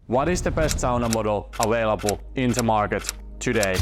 What is the best sauna model available in the market today?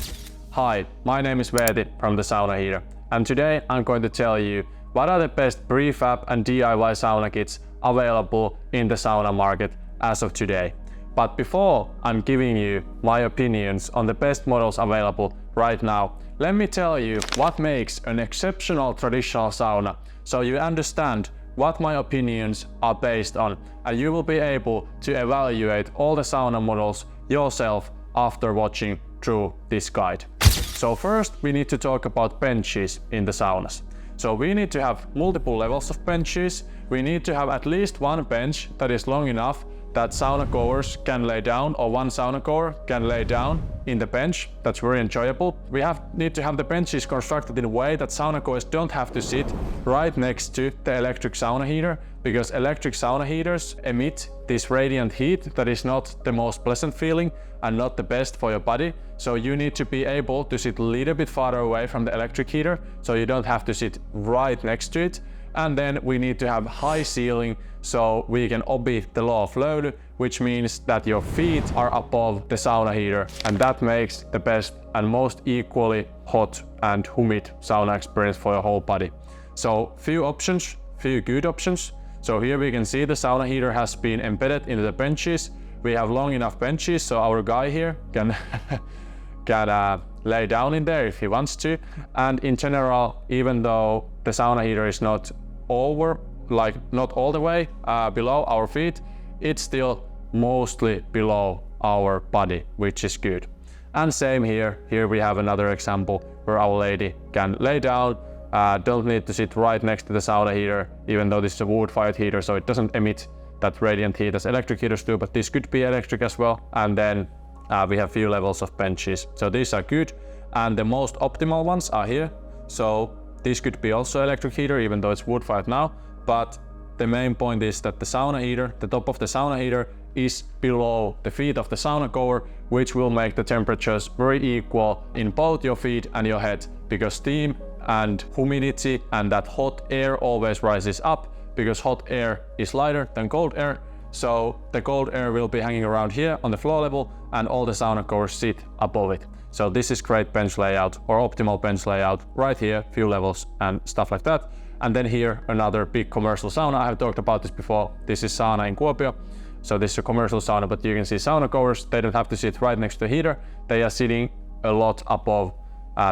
Hi, my name is Veeti from the Saunaheater, and today I'm going to tell you what are the best prefab and DIY sauna kits available in the sauna market as of today. But before I'm giving you my opinions on the best models available right now, let me tell you what makes an exceptional traditional sauna, so you understand what my opinions are based on, and you will be able to evaluate all the sauna models yourself after watching through this guide. So first we need to talk about benches in the saunas. So we need to have multiple levels of benches. We need to have at least one bench that is long enough that sauna goers can lay down, or one sauna goer can lay down in the bench. That's very enjoyable. We need to have the benches constructed in a way that sauna goers don't have to sit right next to the electric sauna heater, because electric sauna heaters emit this radiant heat that is not the most pleasant feeling and not the best for your body. So you need to be able to sit a little bit farther away from the electric heater, so you don't have to sit right next to it. And then we need to have high ceiling, so we can obey the law of löyly, which means that your feet are above the sauna heater, and that makes the best and most equally hot and humid sauna experience for your whole body. So few options, few good options. So here we can see the sauna heater has been embedded into the benches. We have long enough benches, so our guy here can lay down in there if he wants to. And in general, even though the sauna heater is not not all the way below our feet, it's still mostly below our body, which is good. And same here. Here we have another example where our lady can lay down, don't need to sit right next to the sauna heater, even though this is a wood-fired heater, so it doesn't emit that radiant heat as electric heaters do, but this could be electric as well. And then we have few levels of benches. So these are good, and the most optimal ones are here. So this could be also electric heater, even though it's wood-fired now. But the main point is that the sauna heater, the top of the sauna heater, is below the feet of the sauna goer, which will make the temperatures very equal in both your feet and your head, because steam and humidity and that hot air always rises up, because hot air is lighter than cold air. So the cold air will be hanging around here on the floor level, and all the sauna goers sit above it. So this is great bench layout, or optimal bench layout right here, few levels and stuff like that. And then here another big commercial sauna. I have talked about this before. This is Sauna in Kuopio. So this is a commercial sauna, but you can see sauna goers, they don't have to sit right next to the heater. They are sitting a lot above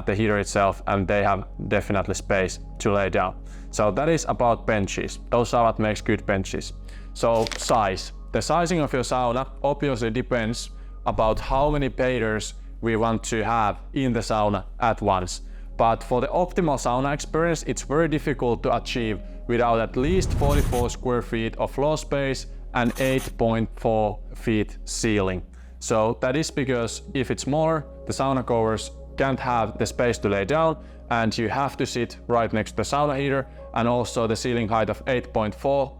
the heater itself, and they have definitely space to lay down. So that is about benches. Those are what makes good benches. So size. The sizing of your sauna obviously depends about how many bathers we want to have in the sauna at once. But for the optimal sauna experience, it's very difficult to achieve without at least 44 square feet of floor space and 8.4 feet ceiling. So that is because if it's more, the sauna goers can't have the space to lay down, and you have to sit right next to the sauna heater. And also the ceiling height of 8.4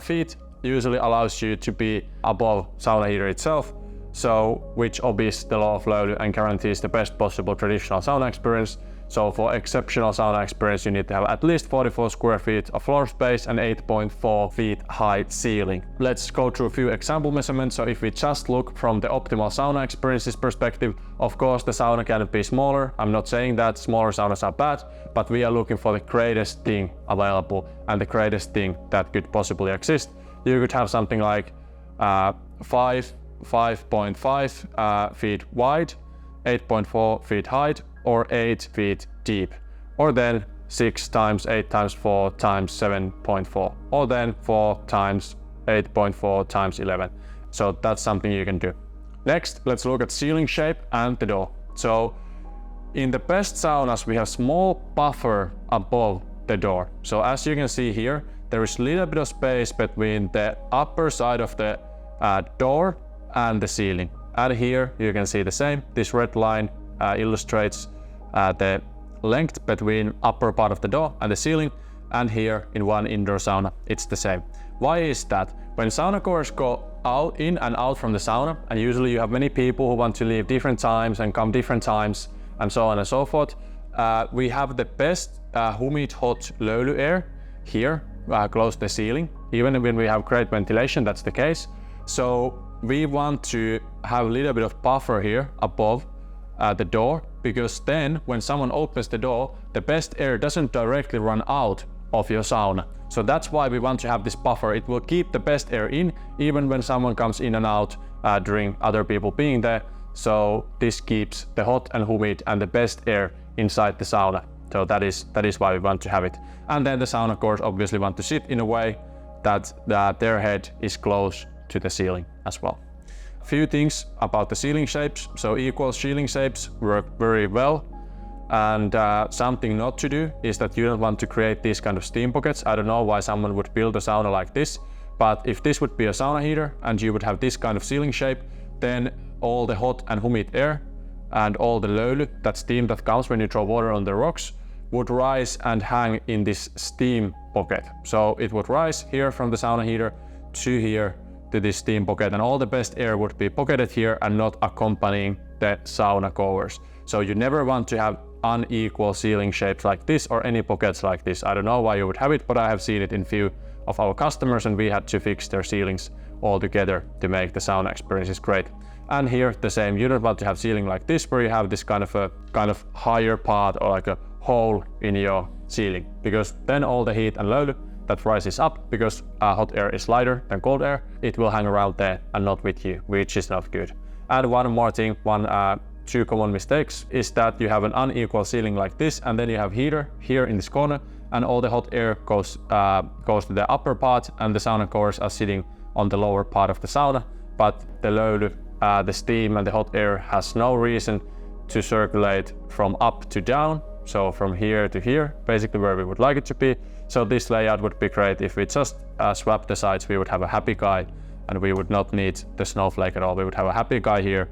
feet usually allows you to be above sauna heater itself, so which obeys the law of löyly and guarantees the best possible traditional sauna experience. So for exceptional sauna experience, you need to have at least 44 square feet of floor space and 8.4 feet high ceiling. Let's go through a few example measurements. So if we just look from the optimal sauna experiences perspective, of course the sauna can be smaller. I'm not saying that smaller saunas are bad, but we are looking for the greatest thing available and the greatest thing that could possibly exist. You could have something like 5.5 feet wide, 8.4 feet height, or 8 feet deep, or then 6 times 8 times 4 times 7.4, or then 4 times 8.4 times 11. So that's something you can do. Next, let's look at ceiling shape and the door. So in the best saunas, we have small buffer above the door. So as you can see here, there is a little bit of space between the upper side of the door and the ceiling. And here you can see the same. This red line illustrates the length between upper part of the door and the ceiling, and here in one indoor sauna it's the same. Why is that? When sauna goers go in and out from the sauna, and usually you have many people who want to leave different times and come different times and so on and so forth, we have the best humid hot löyly air here close to the ceiling. Even when we have great ventilation, that's the case. So we want to have a little bit of buffer here above the door, because then when someone opens the door, the best air doesn't directly run out of your sauna. So that's why we want to have this buffer. It will keep the best air in even when someone comes in and out during other people being there. So this keeps the hot and humid and the best air inside the sauna. So that is why we want to have it. And then the sauna cores obviously want to sit in a way that their head is close to the ceiling as well. A few things about the ceiling shapes. So equal ceiling shapes work very well. And something not to do is that you don't want to create these kind of steam pockets. I don't know why someone would build a sauna like this, but if this would be a sauna heater and you would have this kind of ceiling shape, then all the hot and humid air and all the löyly, that steam that comes when you throw water on the rocks, would rise and hang in this steam pocket. So it would rise here from the sauna heater to here to this steam pocket, and all the best air would be pocketed here and not accompanying the sauna covers. So you never want to have unequal ceiling shapes like this or any pockets like this. I don't know why you would have it, but I have seen it in few of our customers, and we had to fix their ceilings all together to make the sauna experiences great. And here the same, you don't want to have ceiling like this where you have this kind of higher part or like a hole in your ceiling, because then all the heat and löyly that rises up, because hot air is lighter than cold air, it will hang around there and not with you, which is not good. And one more thing, two common mistakes is that you have an unequal ceiling like this, and then you have heater here in this corner, and all the hot air goes to the upper part, and the sauna cores are sitting on the lower part of the sauna. But the löyly, the steam and the hot air has no reason to circulate from up to down, so from here to here, basically where we would like it to be. So this layout would be great. If we just swap the sides, we would have a happy guy, and we would not need the snowflake at all. We would have a happy guy here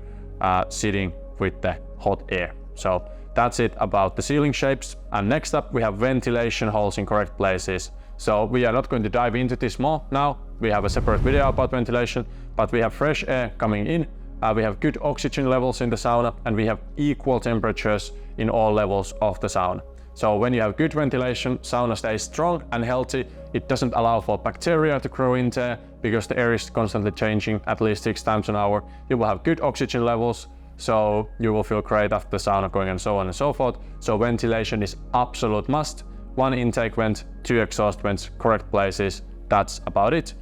sitting with the hot air. So that's it about the ceiling shapes. And next up, we have ventilation holes in correct places. So we are not going to dive into this more now. We have a separate video about ventilation, but we have fresh air coming in. We have good oxygen levels in the sauna, and we have equal temperatures in all levels of the sauna. So when you have good ventilation, sauna stays strong and healthy. It doesn't allow for bacteria to grow in there because the air is constantly changing at least 6 times an hour. You will have good oxygen levels, so you will feel great after the sauna going, and so on and so forth. So ventilation is absolute must. 1 intake vent, 2 exhaust vents, correct places. That's about it.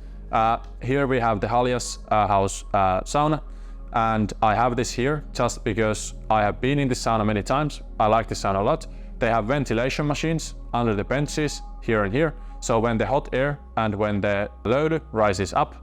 Here we have the Halias house sauna, and I have this here just because I have been in this sauna many times. I like this sauna a lot. They have ventilation machines under the benches here and here. So when the hot air and when the löyly rises up,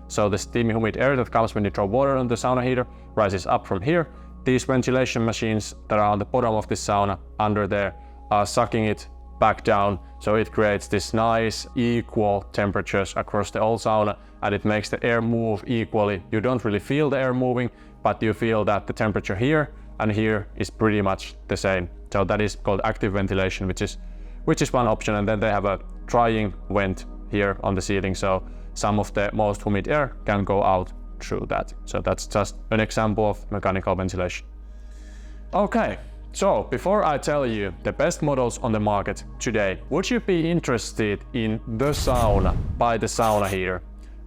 so the steamy humid air that comes when you throw water on the sauna heater rises up from here, these ventilation machines that are on the bottom of this sauna under there are sucking it back down. So it creates this nice equal temperatures across the whole sauna, and it makes the air move equally. You don't really feel the air moving, but you feel that the temperature here and here is pretty much the same. So that is called active ventilation, which is one option. And then they have a drying vent here on the ceiling, so some of the most humid air can go out through that. So that's just an example of mechanical ventilation. Okay, so before I tell you the best models on the market today, would you be interested in the sauna by the sauna heater?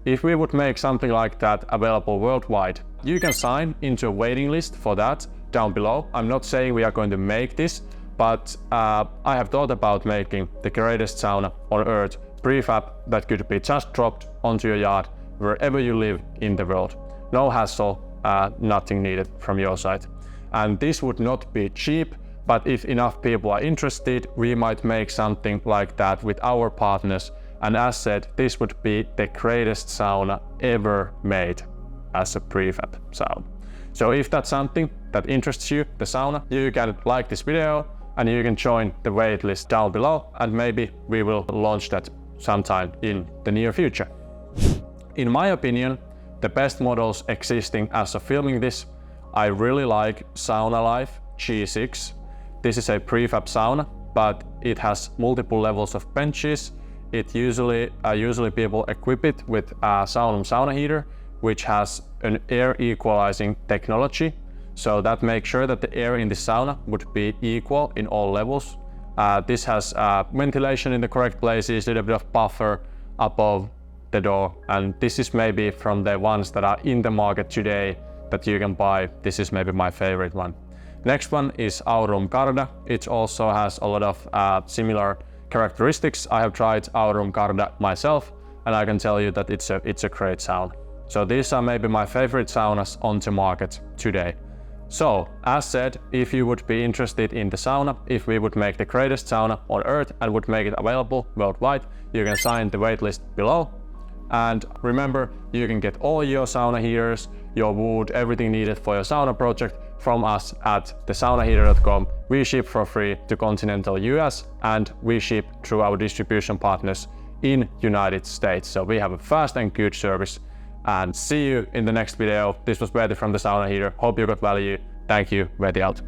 If we would make something like that available worldwide, you can sign into a waiting list for that down below. I'm not saying we are going to make this, but I have thought about making the greatest sauna on earth prefab that could be just dropped onto your yard wherever you live in the world. No hassle, nothing needed from your side. And this would not be cheap, but if enough people are interested, we might make something like that with our partners. And as said, this would be the greatest sauna ever made as a prefab sauna. So if that's something that interests you, the sauna, you can like this video and you can join the waitlist down below, and maybe we will launch that sometime in the near future. In my opinion, the best models existing as of filming this, I really like Sauna Life G6. This is a prefab sauna, but it has multiple levels of benches. It usually people equip it with a sauna heater, which has an air equalizing technology. So that makes sure that the air in the sauna would be equal in all levels. This has ventilation in the correct places, a little bit of buffer above the door. And this is maybe from the ones that are in the market today that you can buy. This is maybe my favorite one. Next one is Aurum Carda. It also has a lot of similar characteristics. I have tried Aurum Carda myself, and I can tell you that it's a great sauna. So these are maybe my favorite saunas on the market today. So, as said, if you would be interested in the sauna, if we would make the greatest sauna on earth and would make it available worldwide, you can sign the waitlist below. And remember, you can get all your sauna heaters, your wood, everything needed for your sauna project from us at thesaunaheater.com. We ship for free to continental US, and we ship through our distribution partners in United States. So we have a fast and good service. And see you in the next video. This was Veeti from the Sauna Heater. Hope you got value. Thank you. Veeti out.